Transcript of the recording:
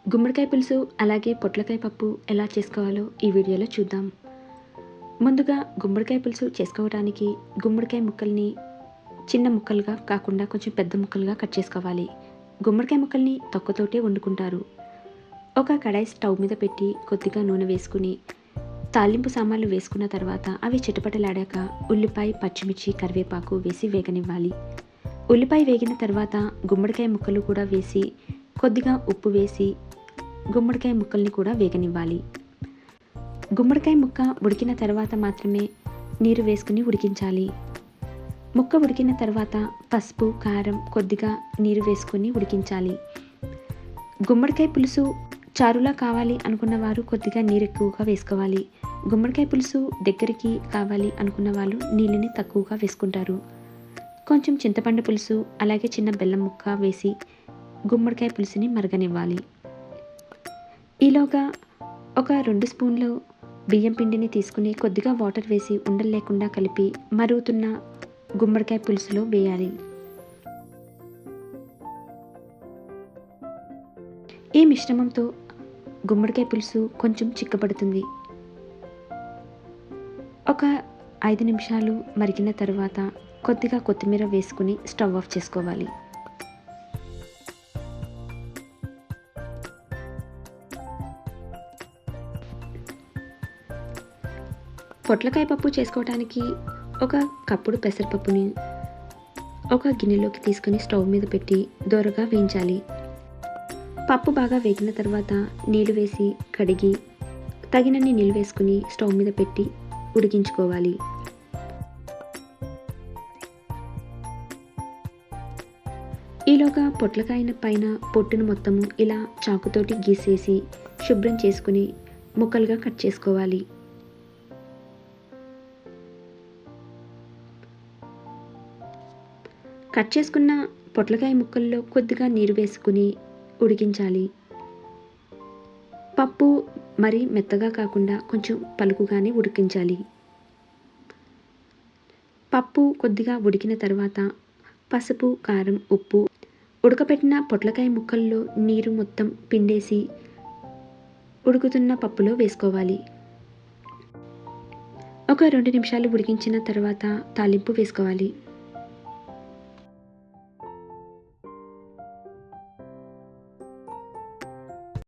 గుమ్మడికాయ పులుసు అలాగే పొట్లకాయ పప్పు ఎలా చేసుకోవాలో ఈ వీడియోలో చూద్దాం. ముందుగా గుమ్మడికాయ పులుసు చేసుకోవడానికి గుమ్మడికాయ ముక్కల్ని చిన్న ముక్కలుగా కాకుండా కొంచెం పెద్ద ముక్కలుగా కట్ చేసుకోవాలి. గుమ్మడికాయ ముక్కల్ని తొక్కతోటే వండుకుంటారు. ఒక కడాయి స్టవ్ మీద పెట్టి కొద్దిగా నూనె వేసుకుని తాలింపు సామాన్లు వేసుకున్న తర్వాత అవి చిటపటలాడాక ఉల్లిపాయ, పచ్చిమిర్చి, కరివేపాకు వేసి వేగనివ్వాలి. ఉల్లిపాయ వేగిన తర్వాత గుమ్మడికాయ ముక్కలు కూడా వేసి కొద్దిగా ఉప్పు వేసి గుమ్మడికాయ ముక్కల్ని కూడా వేగనివ్వాలి. గుమ్మడికాయ ముక్క ఉడికిన తర్వాత మాత్రమే నీరు వేసుకుని ఉడికించాలి. ముక్క ఉడికిన తర్వాత పసుపు, కారం, కొద్దిగా నీరు వేసుకొని ఉడికించాలి. గుమ్మడికాయ పులుసు చారులా కావాలి అనుకున్న వారు కొద్దిగా నీరు ఎక్కువగా వేసుకోవాలి. గుమ్మడికాయ పులుసు దగ్గరికి కావాలి అనుకున్న వాళ్ళు నీళ్ళని తక్కువగా వేసుకుంటారు. కొంచెం చింతపండు పులుసు అలాగే చిన్న బెల్లం ముక్క వేసి గుమ్మడికాయ పులుసుని మరగనివ్వాలి. ఈలోగా ఒక 2 స్పూన్లు బియ్యం పిండిని తీసుకుని కొద్దిగా వాటర్ వేసి ఉండలు లేకుండా కలిపి మరుగుతున్న గుమ్మడికాయ పులుసులో వేయాలి. ఈ మిశ్రమంతో గుమ్మడికాయ పులుసు కొంచెం చిక్కబడుతుంది. ఒక 5 నిమిషాలు మరిగిన తర్వాత కొద్దిగా కొత్తిమీర వేసుకుని స్టవ్ ఆఫ్ చేసుకోవాలి. పొట్లకాయ పప్పు చేసుకోవడానికి ఒక కప్పుడు పెసరపప్పుని ఒక గిన్నెలోకి తీసుకుని స్టవ్ మీద పెట్టి దోరగా వేయించాలి. పప్పు బాగా వేగిన తర్వాత నీళ్ళు వేసి కడిగి తగినన్ని నీళ్ళు వేసుకుని స్టవ్ మీద పెట్టి ఉడికించుకోవాలి. ఈలోగా పొట్లకాయ పైన పొట్టును మొత్తము ఇలా చాకుతోటి గీసేసి శుభ్రం చేసుకుని ముక్కలుగా కట్ చేసుకోవాలి. కట్ చేసుకున్న పొట్లకాయ ముక్కల్లో కొద్దిగా నీరు వేసుకుని ఉడికించాలి. పప్పు మరీ మెత్తగా కాకుండా కొంచెం పలుకుగానే ఉడికించాలి. పప్పు కొద్దిగా ఉడికిన తర్వాత పసుపు, కారం, ఉప్పు ఉడకపెట్టిన పొట్లకాయ ముక్కల్లో నీరు మొత్తం పిండేసి ఉడుకుతున్న పప్పులో వేసుకోవాలి. ఒక 2 నిమిషాలు ఉడికించిన తర్వాత తాలింపు వేసుకోవాలి.